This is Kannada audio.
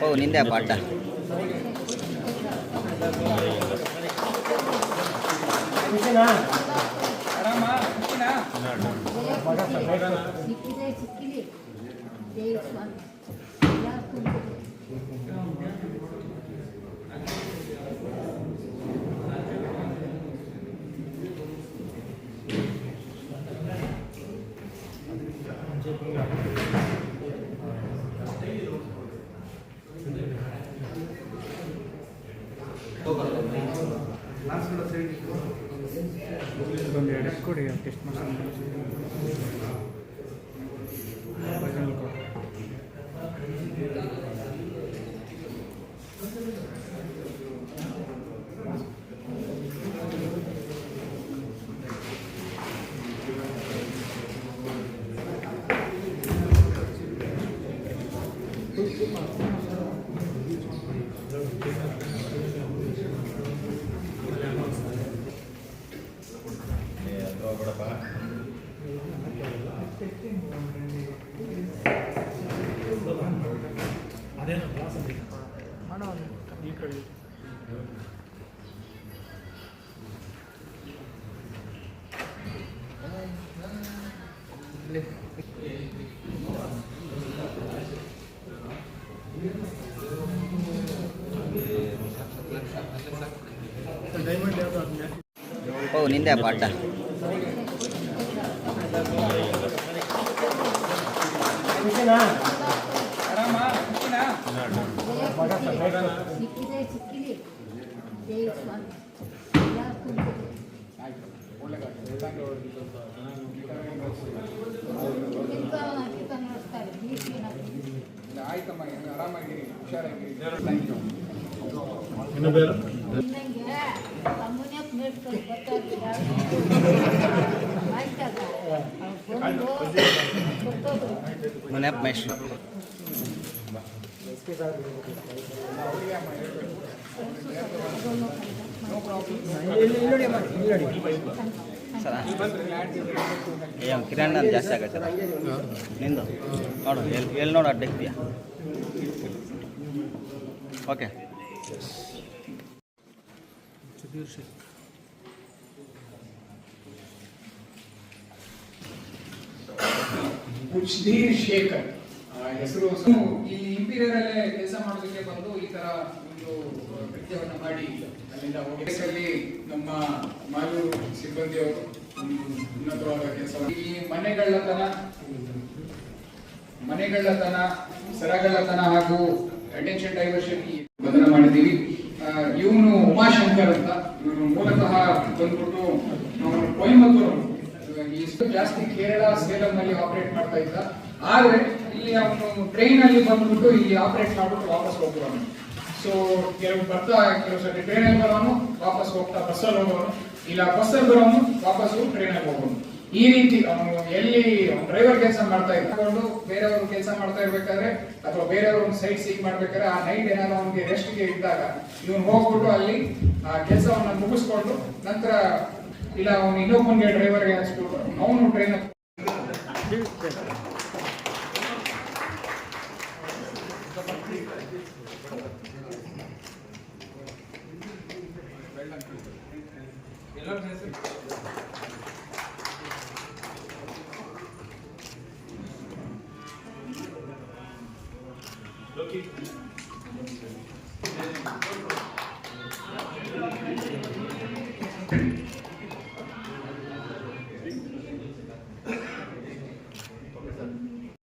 ಓ ನಿಂದೆ ಪಾಠ. ಒಂದು ಎರಡು ಕೊಡಿ ಟೆಸ್ಟ್ ಮಾಡಿ ಈ ಕಡೆ ಓ ನಿಂದೆ ಪಾಠ. ಆಯ್ತಮ್ಮ, ಆರಾಮಾಗಿರಿ, ಹುಷಾರಾಗಿರಿ. ಮುನ್ಯಪ್ಪ ಮಹೇಶ್ ಸರ ಕಿರಾಣ ಜಾಸ್ತಿ ಆಗತ್ತೆ ನಿಂದು ನೋಡು ಎಲ್ಲಿ ನೋಡು ಅಡ್ಡ ಇದ್ದೀಯಾ. ಓಕೆ ಕುಚ್ಧೀರ್ ಶೇಖರ್ ಹೆಸರು. ಈ ಇಂಪೀರಿಯರ್ ಅಲ್ಲೇ ಕೆಲಸ ಮಾಡೋದಕ್ಕೆ ಬಂದು ಈ ತರ ಒಂದು ಕೃತ್ಯವನ್ನ ಮಾಡಿ ಅಲ್ಲಿಂದ ಹೋಗಿ ನಮ್ಮ ಮಾಲೂರು ಸಿಬ್ಬಂದಿಯವರು ಉನ್ನತವಾದ ಕೆಲಸ. ಈ ಮನೆಗಳ್ಳತನ, ಸರಗಳ್ಳತನ ಹಾಗೂ ಅಟೆನ್ಷನ್ ಡೈವರ್ಷನ್ ಬಂಧನ ಮಾಡಿದ್ದೀವಿ. ಇವನು ಉಮಾಶಂಕರ್ ಅಂತ, ಇವನು ಮೂಲತಃ ಬಂದ್ಬಿಟ್ಟು ಕೊಯಮತ್ತೂರು, ಜಾಸ್ತಿ ಕೇರಳ, ಸೇಲಂ ನಲ್ಲಿ ಆಪರೇಟ್ ಮಾಡ್ತಾ ಇದ್ದ. ಆದ್ರೆ ಇಲ್ಲಿ ಅವನು ಟ್ರೈನ್ ಅಲ್ಲಿ ಬಂದ್ಬಿಟ್ಟು ಇಲ್ಲಿ ಆಪರೇಟ್ ಮಾಡ್ಬಿಟ್ಟು ವಾಪಸ್ ಹೋಗ್ತಾವನು. ಸೊ ಕೆಲವು ಸರಿ ಟ್ರೈನ್ ಅಲ್ಲಿ ಬರೋನು ವಾಪಸ್ ಹೋಗ್ತಾ ಬಸ್ಸಲ್ಲಿ ಹೋಗೋನು, ಇಲ್ಲ ಬಸ್ಸಲ್ಲಿ ಬರೋನು ವಾಪಸ್ ಟ್ರೈನ್ ಅಲ್ಲಿ ಹೋಗೋನು. ಈ ರೀತಿ ಅವನು ಎಲ್ಲಿ ಡ್ರೈವರ್ ಕೆಲಸ ಮಾಡ್ತಾ ಇದ್ಕೊಂಡು ಬೇರೆಯವರು ಕೆಲಸ ಮಾಡ್ತಾ ಇರ್ಬೇಕಾದ್ರೆ ಅಥವಾ ಬೇರೆಯವರು ಸೈಟ್ ಸೀಕ್ ಮಾಡ್ಬೇಕಾದ್ರೆ ಆ ನೈಟ್ ಏನಾದ್ರು ಅವನಿಗೆ ರೆಸ್ಟ್ಗೆ ಇದ್ದಾಗ ಇವನು ಹೋಗ್ಬಿಟ್ಟು ಅಲ್ಲಿ ಆ ಕೆಲಸವನ್ನ ಮುಗಿಸ್ಕೊಂಡು ನಂತರ ಇಲ್ಲ ಅವನು ಇನ್ನೊಬ್ಬನಿಗೆ ಡ್ರೈವರ್ಗೆ ಹಾಕ್ಸ್ಬಿಟ್ಟು ಅವನು ಟ್ರೈನ್ Loki.